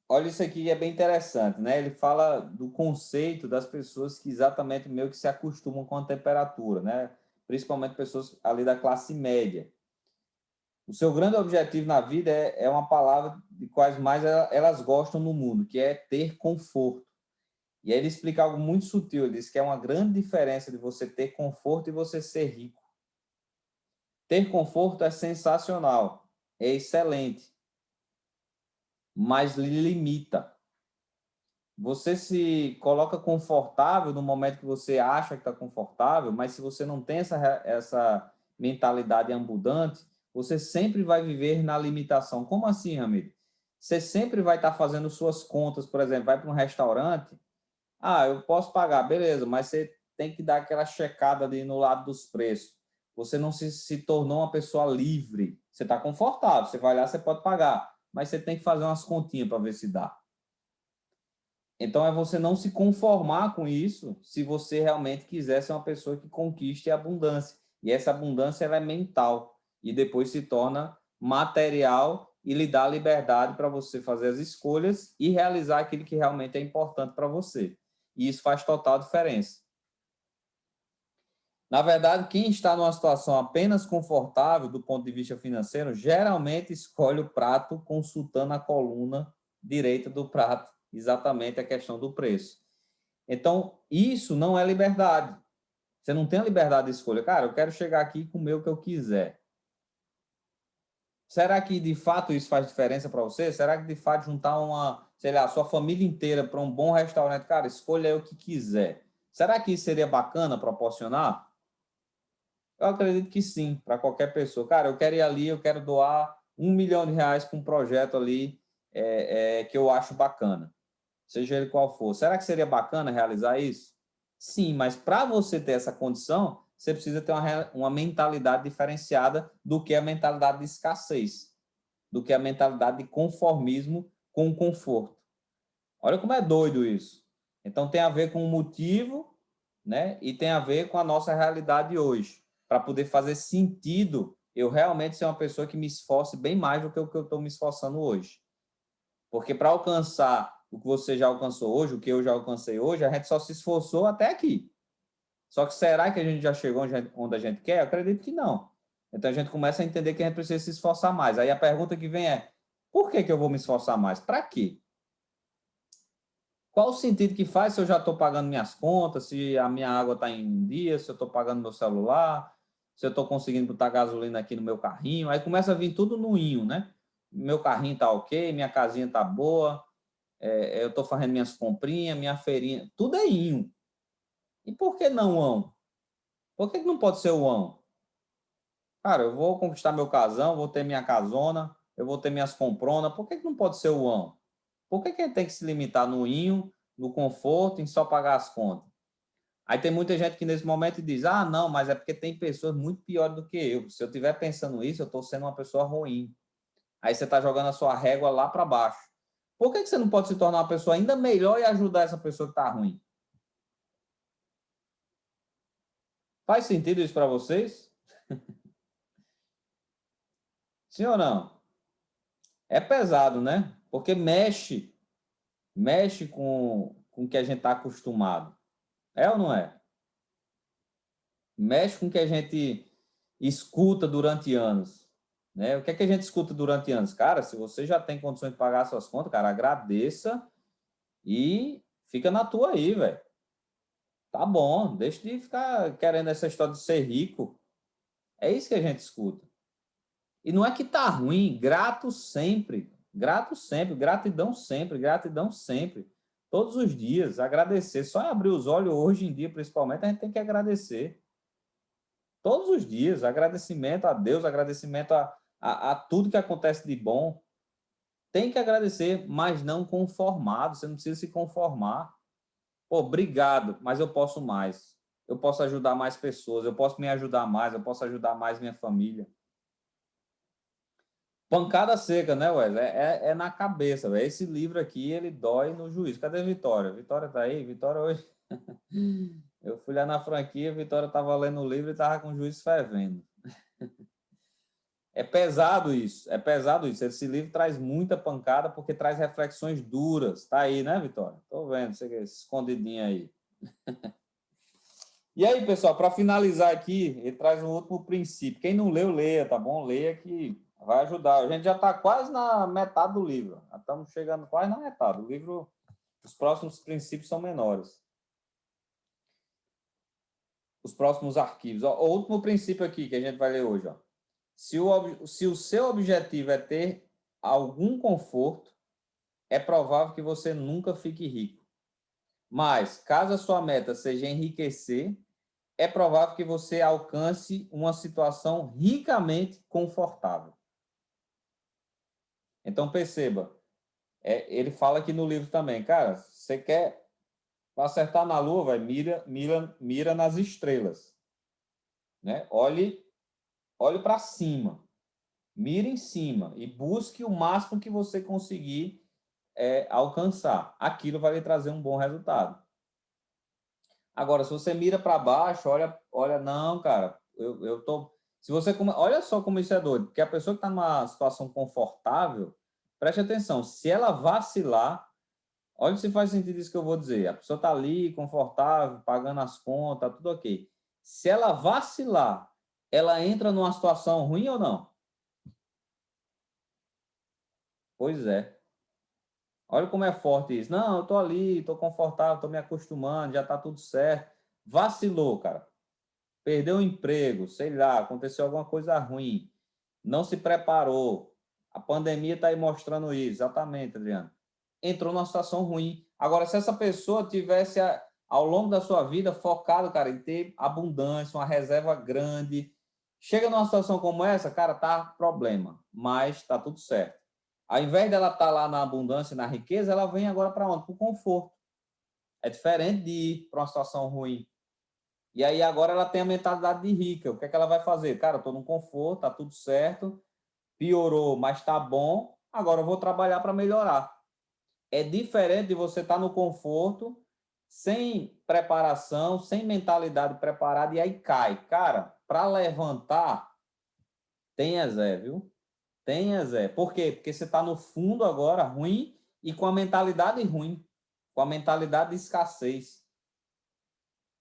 Olha, isso aqui é bem interessante, né? Ele fala do conceito das pessoas que exatamente meio que se acostumam com a temperatura, né? Principalmente pessoas ali da classe média. O seu grande objetivo na vida é uma palavra de quais mais elas gostam no mundo, que é ter conforto. E aí ele explica algo muito sutil, ele diz que é uma grande diferença de você ter conforto e você ser rico. Ter conforto é sensacional, é excelente, mas lhe limita. Você se coloca confortável no momento que você acha que está confortável, mas se você não tem essa mentalidade abundante, você sempre vai viver na limitação. Como assim, Ramiro? Você sempre vai estar fazendo suas contas, por exemplo, vai para um restaurante, ah, eu posso pagar, beleza, mas você tem que dar aquela checada ali no lado dos preços. Você não se tornou uma pessoa livre. Você está confortável, você vai lá, você pode pagar, mas você tem que fazer umas continhas para ver se dá. Então, é você não se conformar com isso se você realmente quiser ser uma pessoa que conquiste a abundância. E essa abundância ela é mental e depois se torna material e lhe dá liberdade para você fazer as escolhas e realizar aquilo que realmente é importante para você. E isso faz total diferença. Na verdade, quem está numa situação apenas confortável do ponto de vista financeiro, geralmente escolhe o prato consultando a coluna direita do prato, exatamente a questão do preço. Então, isso não é liberdade. Você não tem a liberdade de escolha. Cara, eu quero chegar aqui e comer o que eu quiser. Será que de fato isso faz diferença para você? Será que de fato juntar sei lá, sua família inteira para um bom restaurante, cara, escolha o que quiser. Será que isso seria bacana proporcionar? Eu acredito que sim, para qualquer pessoa. Cara, eu quero ir ali, eu quero doar R$ 1 milhão para um projeto ali que eu acho bacana, seja ele qual for. Será que seria bacana realizar isso? Sim, mas para você ter essa condição, você precisa ter uma mentalidade diferenciada do que a mentalidade de escassez, do que a mentalidade de conformismo com conforto. Olha como é doido isso. Então tem a ver com o motivo, né? E tem a ver com a nossa realidade hoje, para poder fazer sentido eu realmente ser uma pessoa que me esforce bem mais do que o que eu estou me esforçando hoje. Porque para alcançar o que você já alcançou hoje, o que eu já alcancei hoje, a gente só se esforçou até aqui. Só que será que a gente já chegou onde a gente quer? Eu acredito que não. Então a gente começa a entender que a gente precisa se esforçar mais. Aí a pergunta que vem é: por que eu vou me esforçar mais? Para quê? Qual o sentido que faz se eu já estou pagando minhas contas, se a minha água está em dia, se eu estou pagando meu celular, se eu estou conseguindo botar gasolina aqui no meu carrinho? Aí começa a vir tudo no inho, né? Meu carrinho está ok, minha casinha está boa, eu estou fazendo minhas comprinhas, minha feirinha, tudo é inho. E por que não ão? Por que não pode ser o ão? Cara, eu vou conquistar meu casão, vou ter minha casona, eu vou ter minhas compronas, por que não pode ser o ão? Por que a gente tem que se limitar no inho, no conforto, em só pagar as contas? Aí tem muita gente que nesse momento diz, ah, não, mas é porque tem pessoas muito piores do que eu. Se eu estiver pensando isso, eu estou sendo uma pessoa ruim. Aí você está jogando a sua régua lá para baixo. Por que você não pode se tornar uma pessoa ainda melhor e ajudar essa pessoa que está ruim? Faz sentido isso para vocês? Sim ou não? É pesado, né? Porque mexe com o que a gente está acostumado. É ou não é? Mexe com o que a gente escuta durante anos. Né? O que é que a gente escuta durante anos? Cara, se você já tem condições de pagar suas contas, cara, agradeça e fica na tua aí, velho. Tá bom, deixa de ficar querendo essa história de ser rico. É isso que a gente escuta. E não é que tá ruim, grato sempre, gratidão sempre, gratidão sempre. Todos os dias, agradecer. Só abrir os olhos hoje em dia, principalmente, a gente tem que agradecer. Todos os dias, agradecimento a Deus, agradecimento a tudo que acontece de bom. Tem que agradecer, mas não conformado. Você não precisa se conformar. Pô, obrigado, mas eu posso mais. Eu posso ajudar mais pessoas, eu posso me ajudar mais, eu posso ajudar mais minha família. Pancada seca, né, Wesley? É na cabeça, velho. Esse livro aqui, ele dói no juízo. Cadê a Vitória? Vitória tá aí? Vitória hoje. Eu fui lá na franquia, a Vitória tava lendo o livro e tava com o juiz fervendo. É pesado isso, é pesado isso. Esse livro traz muita pancada porque traz reflexões duras. Tá aí, né, Vitória? Tô vendo, você escondidinho aí. E aí, pessoal, para finalizar aqui, ele traz um último princípio. Quem não leu, leia, tá bom? Leia que vai ajudar. A gente já está quase na metade do livro. Já estamos chegando quase na metade. O livro, os próximos princípios são menores. Os próximos arquivos. Ó, o último princípio aqui que a gente vai ler hoje. Ó. Se o seu objetivo é ter algum conforto, é provável que você nunca fique rico. Mas, caso a sua meta seja enriquecer, é provável que você alcance uma situação ricamente confortável. Então, perceba, ele fala aqui no livro também, cara, você quer acertar na lua, vai, mira nas estrelas. Né? Olhe para cima, mire em cima e busque o máximo que você conseguir alcançar. Aquilo vai lhe trazer um bom resultado. Agora, se você mira para baixo, olha, não, cara, eu tô. Se você olha só como isso é doido, porque a pessoa que está numa situação confortável, preste atenção, se ela vacilar, olha se faz sentido isso que eu vou dizer. A pessoa está ali, confortável, pagando as contas, tudo ok. Se ela vacilar, ela entra numa situação ruim ou não? Pois é. Olha como é forte isso. Não, eu tô ali, tô confortável, tô me acostumando, já tá tudo certo. Vacilou, cara. Perdeu o emprego, sei lá, aconteceu alguma coisa ruim, não se preparou. A pandemia está aí mostrando isso, exatamente, Adriano. Entrou numa situação ruim. Agora, se essa pessoa tivesse, ao longo da sua vida, focado, cara, em ter abundância, uma reserva grande, chega numa situação como essa, cara, tá problema, mas tá tudo certo. Ao invés dela estar lá na abundância, na riqueza, ela vem agora para onde? Para o conforto. É diferente de ir para uma situação ruim. E aí agora ela tem a mentalidade de rica. O que é que ela vai fazer? Cara, eu tô no conforto, tá tudo certo, piorou, mas tá bom, agora eu vou trabalhar para melhorar. É diferente de você estar no conforto, sem preparação, sem mentalidade preparada, e aí cai. Cara, para levantar, tenha Zé, viu? Tenha Zé. Por quê? Porque você está no fundo agora, ruim, e com a mentalidade ruim, com a mentalidade de escassez.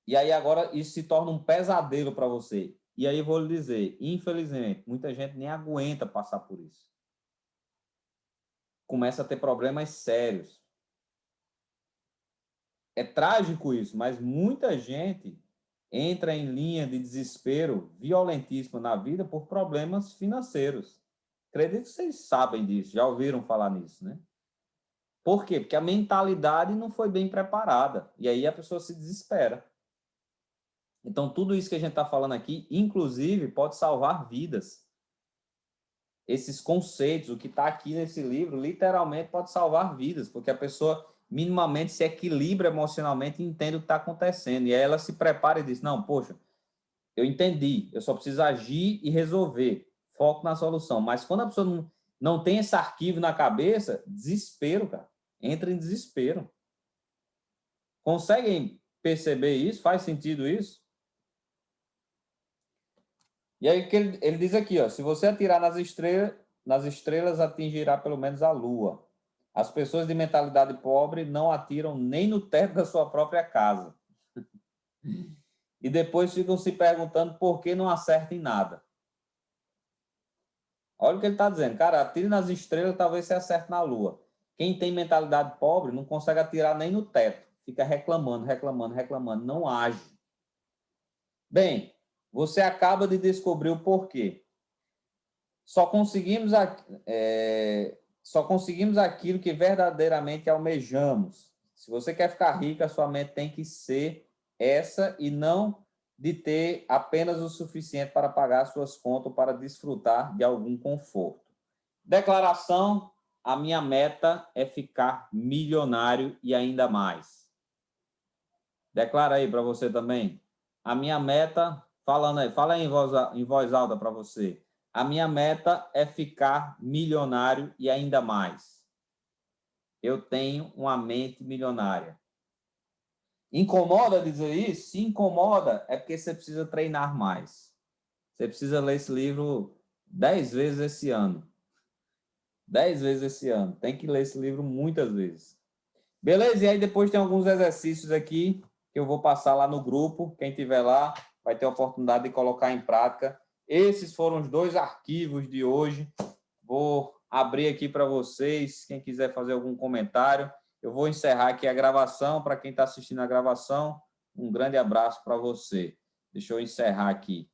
E aí agora isso se torna um pesadelo para você. E aí vou lhe dizer, infelizmente, muita gente nem aguenta passar por isso. Começa a ter problemas sérios. É trágico isso, mas muita gente entra em linha de desespero violentíssima na vida por problemas financeiros. Acredito que vocês sabem disso, já ouviram falar nisso, né? Por quê? Porque a mentalidade não foi bem preparada. E aí a pessoa se desespera. Então, tudo isso que a gente está falando aqui, inclusive, pode salvar vidas. Esses conceitos, o que está aqui nesse livro, literalmente pode salvar vidas, porque a pessoa minimamente se equilibra emocionalmente e entende o que está acontecendo. E aí ela se prepara e diz, não, poxa, eu entendi, eu só preciso agir e resolver. Foco na solução. Mas quando a pessoa não tem esse arquivo na cabeça, desespero, cara. Entra em desespero. Conseguem perceber isso? Faz sentido isso? E aí que ele diz aqui, ó, se você atirar nas estrelas atingirá pelo menos a lua. As pessoas de mentalidade pobre não atiram nem no teto da sua própria casa. E depois ficam se perguntando por que não acertam em nada. Olha o que ele está dizendo. Cara, atire nas estrelas, talvez você acerte na lua. Quem tem mentalidade pobre não consegue atirar nem no teto. Fica reclamando, reclamando, reclamando. Não age. Bem, você acaba de descobrir o porquê. Só conseguimos aquilo que verdadeiramente almejamos. Se você quer ficar rico, a sua mente tem que ser essa e não de ter apenas o suficiente para pagar suas contas ou para desfrutar de algum conforto. Declaração: a minha meta é ficar milionário e ainda mais. Declara aí para você também. A minha meta, falando aí, fala aí em voz alta para você. A minha meta é ficar milionário e ainda mais. Eu tenho uma mente milionária. Incomoda dizer isso? Se incomoda, é porque você precisa treinar mais. Você precisa ler esse livro 10 vezes esse ano. 10 vezes esse ano. Tem que ler esse livro muitas vezes. Beleza? E aí depois tem alguns exercícios aqui que eu vou passar lá no grupo. Quem tiver lá vai ter a oportunidade de colocar em prática. Esses foram os 2 arquivos de hoje. Vou abrir aqui para vocês. Quem quiser fazer algum comentário. Eu vou encerrar aqui a gravação. Para quem está assistindo a gravação, um grande abraço para você. Deixa eu encerrar aqui.